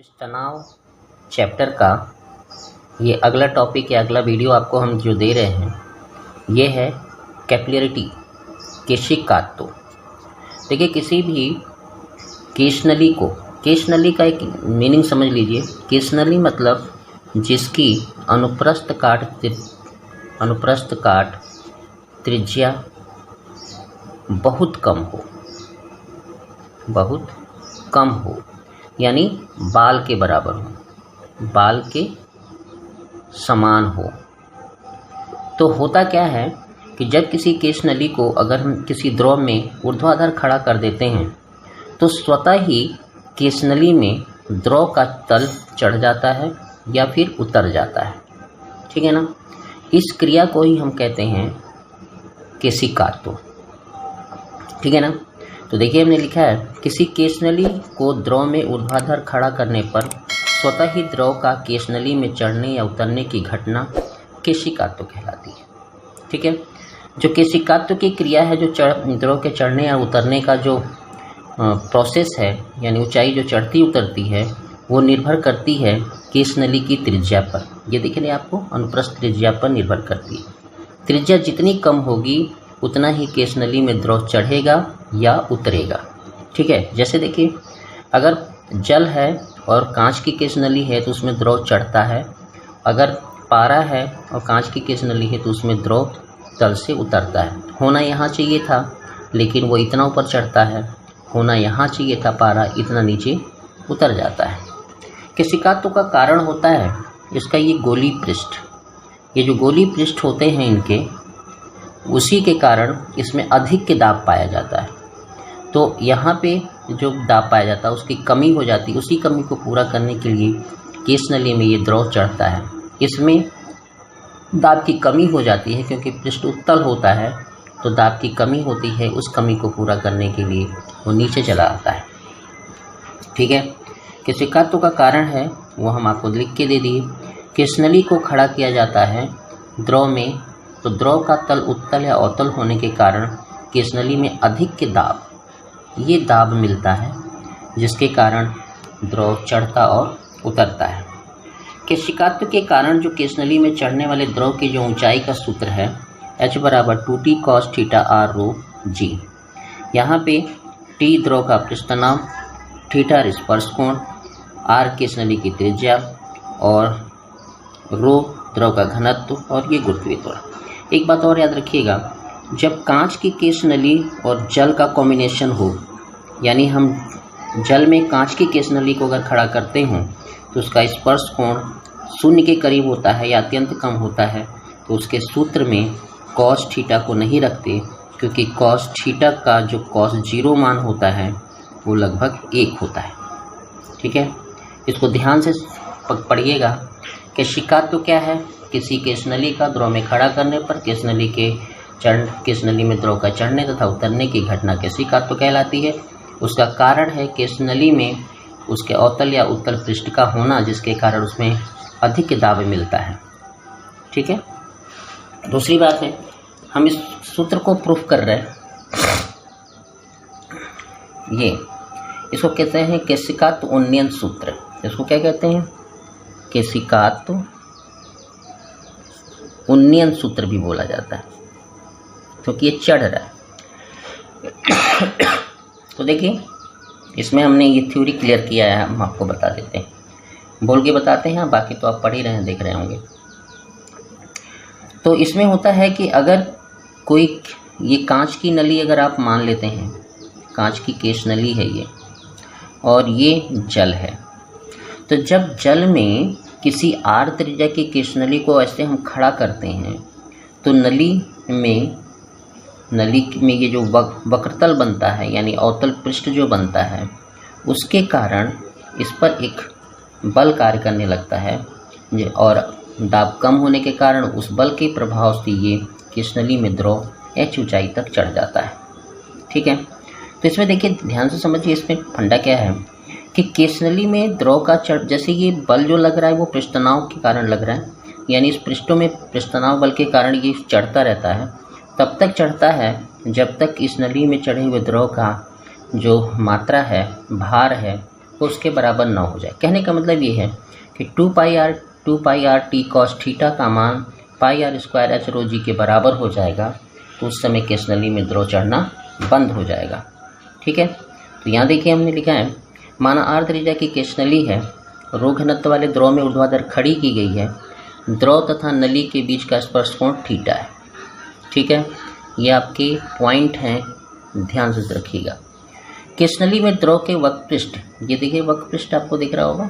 इस तनाव चैप्टर का ये अगला टॉपिक या अगला वीडियो आपको हम जो दे रहे हैं ये है कैपिलरिटी, केशिकात्व। देखिए, किसी भी केशनली को, केशनली का एक मीनिंग समझ लीजिए। केशनली मतलब जिसकी अनुप्रस्थ काट त्रिज्या बहुत कम हो, यानी बाल के बराबर हो, बाल के समान हो। तो होता क्या है कि जब किसी केशनली को अगर हम किसी द्रव में ऊर्ध्वाधर खड़ा कर देते हैं तो स्वतः ही केशनली में द्रव का तल चढ़ जाता है या फिर उतर जाता है। ठीक है ना। इस क्रिया को ही हम कहते हैं केशिकात्व। ठीक है ना। तो देखिए, हमने लिखा है किसी केशनली को द्रव में ऊर्ध्वाधर खड़ा करने पर स्वतः ही द्रव का केशनली में चढ़ने या उतरने की घटना केशिकात्व कहलाती है। ठीक है। जो केशिकात्व की क्रिया है, जो द्रव के चढ़ने या उतरने का जो प्रोसेस है, यानी ऊंचाई जो चढ़ती उतरती है, वो निर्भर करती है केशनली की त्रिज्या पर। ये देखिए, आपको अनुप्रस्थ त्रिज्या पर निर्भर करती है। त्रिज्या जितनी कम होगी उतना ही केशनली में द्रव चढ़ेगा या उतरेगा। ठीक है। जैसे देखिए, अगर जल है और कांच की केशनली है तो उसमें द्रव चढ़ता है। अगर पारा है और कांच की केशनली है तो उसमें द्रव तल से उतरता है। होना यहाँ चाहिए था लेकिन वो इतना ऊपर चढ़ता है। होना यहाँ चाहिए था पारा, इतना नीचे उतर जाता है। केशिकात्व का कारण होता है इसका ये गोली पृष्ठ। ये जो गोली पृष्ठ होते हैं इनके, उसी के कारण इसमें अधिक के दाब पाया जाता है। तो यहाँ पे जो दाब पाया जाता है उसकी कमी हो जाती है। उसी कमी को पूरा करने के लिए केशनली में ये द्रव चढ़ता है। इसमें दाब की कमी हो जाती है क्योंकि पृष्ठ उत्तल होता है, तो दाब की कमी होती है। उस कमी को पूरा करने के लिए वो नीचे चला आता है। ठीक है। केशिकात्व का कारण है वो हम आपको लिख के दे दिए। केशनली को खड़ा किया जाता है द्रव में, तो द्रव का तल उत्तल या अवतल होने के कारण केशनली में अधिक के दाब, ये दाब मिलता है जिसके कारण द्रव चढ़ता और उतरता है। केशिकात्व के कारण जो केशनली में चढ़ने वाले द्रव की जो ऊंचाई का सूत्र है h = 2t cos theta r रो g। यहाँ पे t द्रव का पृष्ठनाम, थीटा स्पर्श कोण, r केशनली की त्रिज्या और रो द्रव का घनत्व और ये गुरुत्वीय त्वरण। एक बात और याद रखिएगा, जब कांच की केशनली और जल का कॉम्बिनेशन हो, यानी हम जल में कांच की केशनली को अगर खड़ा करते हों तो उसका स्पर्श कोण 0 के करीब होता है या अत्यंत कम होता है, तो उसके सूत्र में cos थीटा को नहीं रखते क्योंकि cos थीटा का जो cos 0 मान होता है वो लगभग 1 होता है। ठीक है। इसको ध्यान से पढ़िएगा। केशिकात्व क्या है? किसी केशनली का द्रव में खड़ा करने पर केशनली में द्रव का चढ़ने तथा उतरने की घटना केशिकात्व कहलाती है। उसका कारण है केशनली में उसके अवतल या उत्तल पृष्ठ का होना, जिसके कारण उसमें अधिक दाब मिलता है। ठीक है। दूसरी बात है, हम इस सूत्र को प्रूफ कर रहे हैं। इसको कहते हैं केशिकात्व उन्नयन सूत्र। इसको क्या कहते हैं? केशिकात्व उन्नयन सूत्र भी बोला जाता है क्योंकि ये चढ़ रहा है। तो देखिए, इसमें हमने ये थ्योरी क्लियर किया है, हम आपको बता देते हैं, बोल के बताते हैं। बाकी तो आप पढ़ ही रहे हैं, देख रहे होंगे। तो इसमें होता है कि अगर कोई ये कांच की नली अगर आप मान लेते हैं, कांच की केशनली है ये और ये जल है, तो जब जल में किसी r त्रिज्या की केशनली को ऐसे हम खड़ा करते हैं तो नली में ये जो वक्रतल बनता है, यानी अवतल पृष्ठ जो बनता है, उसके कारण इस पर एक बल कार्य करने लगता है और दाब कम होने के कारण उस बल के प्रभाव से ये केशनली में द्रव h ऊंचाई तक चढ़ जाता है। ठीक है। तो इसमें देखिए, ध्यान से समझिए, इसमें फंडा क्या है कि केशनली में द्रव का जैसे ये बल जो लग रहा है वो पृष्ठतनाव के कारण लग रहा है, यानी इस पृष्ठों में पृष्ठतनाव बल के कारण ये चढ़ता रहता है। तब तक चढ़ता है जब तक इस नली में चढ़े हुए द्रव का जो मात्रा है, भार है, वो उसके बराबर ना हो जाए। कहने का मतलब ये है कि 2 pi R T cos theta का मान पाई आर स्क्वायर एच रो जी के बराबर हो जाएगा, तो उस समय केस नली में द्रव चढ़ना बंद हो जाएगा। ठीक है, तो यहाँ देखिए हमने लिखा है, माना आर त्रिज्या की केस नली है, रो घनत्व वाले द्रव में ऊर्ध्वाधर खड़ी की गई है, द्रव तथा नली के बीच का स्पर्श कोण थीटा है। ठीक है, ये आपके पॉइंट हैं, ध्यान से रखिएगा। केस नली में द्रव के वक्रपृष्ठ, ये देखिए वक्रपृष्ठ आपको दिख रहा होगा,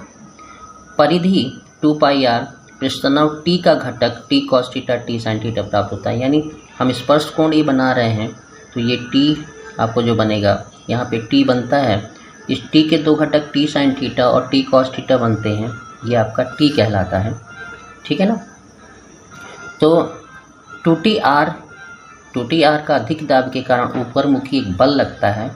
परिधि 2 पाई आर, पृष्ठतनाव टी का घटक T cos theta T sine theta प्राप्त होता है। यानी हम स्पर्श कोण ये बना रहे हैं, तो ये टी आपको जो बनेगा, यहाँ पे टी बनता है, इस टी के दो घटक टी साइन थीटा और टी कॉस थीटा बनते हैं, ये आपका टी कहलाता है। ठीक है ना। तो 2t आर का अधिक दाब के कारण ऊपरमुखी एक बल लगता है,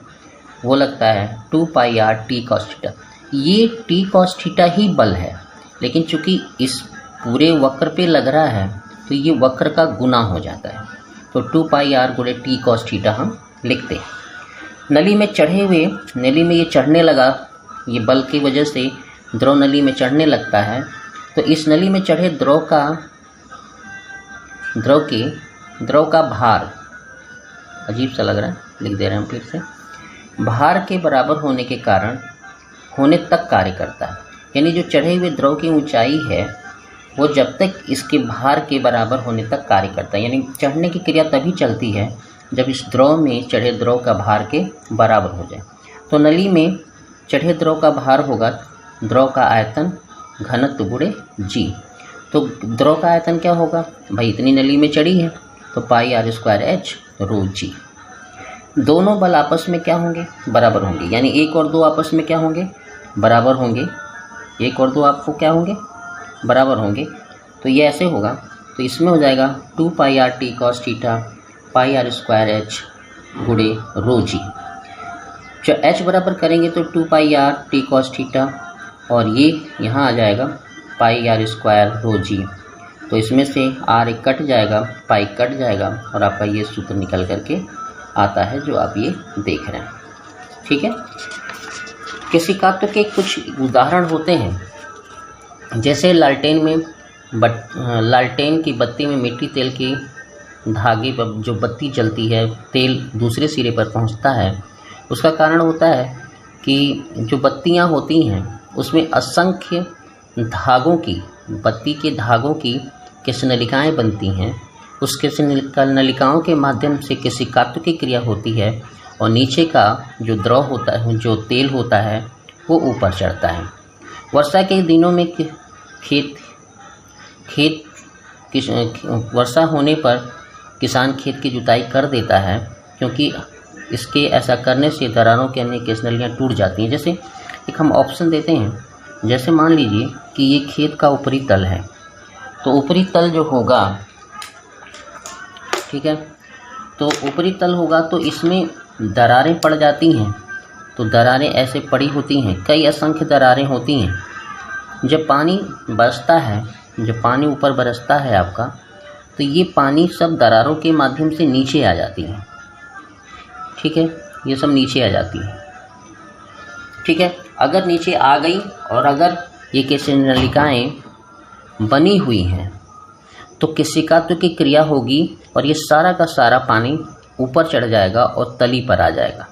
वो लगता है 2 pi R T cos theta. ये टी कॉस थीटा ही बल है, लेकिन चूंकि इस पूरे वक्र पे लग रहा है तो ये वक्र का गुना हो जाता है, तो 2 पाई आर गुणे टी कॉस थीटा हम लिखते हैं। नली में चढ़े हुए, नली में ये चढ़ने लगा, ये बल की वजह से द्रव नली में चढ़ने लगता है, तो इस नली में चढ़े द्रव का भार, अजीब सा लग रहा है, लिख दे रहे हैं हम फिर से, भार के बराबर होने के कारण होने तक कार्य करता है। यानी जो चढ़े हुए द्रव की ऊंचाई है वो जब तक इसके भार के बराबर होने तक कार्य करता है। यानी चढ़ने की क्रिया तभी चलती है जब इस द्रव में चढ़े द्रव का भार के बराबर हो जाए। तो नली में चढ़े द्रव का भार होगा द्रव का आयतन घनत्व गुणे जी। तो द्रव का आयतन क्या होगा भाई, इतनी नली में चढ़ी है तो पाई आर स्क्वायर एच रो जी। दोनों बल आपस में क्या होंगे, बराबर होंगे। यानी 1 और 2 आपस में क्या होंगे, बराबर होंगे। 1 और 2 आपको क्या होंगे, बराबर होंगे। तो ये ऐसे होगा, तो इसमें हो जाएगा 2 pi R T cos theta pi R square H गुणे रो जी। जब एच बराबर करेंगे तो 2 pi R T cos theta, और ये यहाँ आ जाएगा पाई आर स्क्वायर रो जी। तो इसमें से आर एक कट जाएगा, पाई कट जाएगा, और आपका ये सूत्र निकल करके आता है जो आप ये देख रहे हैं। ठीक है। केशिकात्व के कुछ उदाहरण होते हैं, जैसे लालटेन की बत्ती में मिट्टी तेल के धागे पर जो बत्ती जलती है, तेल दूसरे सिरे पर पहुंचता है, उसका कारण होता है कि जो बत्तियां होती हैं उसमें असंख्य धागों की, बत्ती के धागों की केशनलिकाएँ बनती हैं। उस केशनलिकाओं के माध्यम से केशिकात्व की क्रिया होती है, और नीचे का जो द्रव होता है, जो तेल होता है, वो ऊपर चढ़ता है। वर्षा के दिनों में वर्षा होने पर किसान खेत की जुताई कर देता है, क्योंकि इसके ऐसा करने से दरारों के अन्य केशनलियाँ टूट जाती हैं। जैसे एक हम ऑप्शन देते हैं, जैसे मान लीजिए कि ये खेत का ऊपरी तल है, तो ऊपरी तल जो होगा, ठीक है, तो ऊपरी तल होगा तो इसमें दरारें पड़ जाती हैं। तो दरारें ऐसे पड़ी होती हैं, कई असंख्य दरारें होती हैं। जब पानी बरसता है, जब पानी ऊपर बरसता है आपका, तो ये पानी सब दरारों के माध्यम से नीचे आ जाती है। ठीक है, ये सब नीचे आ जाती है। ठीक है, अगर नीचे आ गई और अगर ये केशनलिकाएँ बनी हुई हैं तो केशिकात्व की क्रिया होगी, और ये सारा का सारा पानी ऊपर चढ़ जाएगा और तली पर आ जाएगा।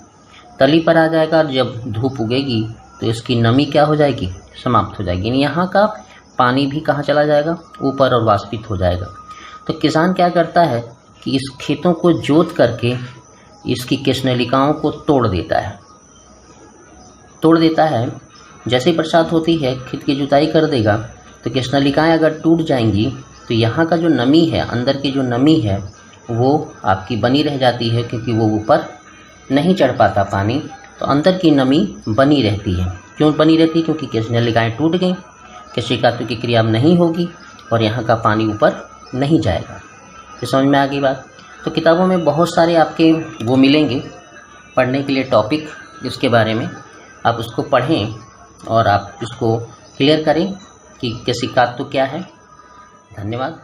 तली पर आ जाएगा, और जब धूप उगेगी तो इसकी नमी क्या हो जाएगी, समाप्त हो जाएगी। यहाँ का पानी भी कहाँ चला जाएगा, ऊपर, और वाष्पित हो जाएगा। तो किसान क्या करता है कि इस खेतों को जोत करके इसकी केशनलिकाओं को तोड़ देता है। जैसे बरसात होती है, खेत की जुताई कर देगा, तो केशनलिकाएँ अगर टूट जाएंगी तो यहाँ का जो नमी है, अंदर की जो नमी है, वो आपकी बनी रह जाती है, क्योंकि वो ऊपर नहीं चढ़ पाता पानी, तो अंदर की नमी बनी रहती है। क्यों बनी रहती है, क्योंकि केशनलिकाएँ टूट गई, केशिकात्व की क्रिया नहीं होगी, और यहाँ का पानी ऊपर नहीं जाएगा। ये समझ में आ गई बात। तो किताबों में बहुत सारे आपके वो मिलेंगे पढ़ने के लिए टॉपिक, इसके बारे में आप उसको पढ़ें और आप इसको क्लियर करें कि केशिकात्व क्या है। धन्यवाद।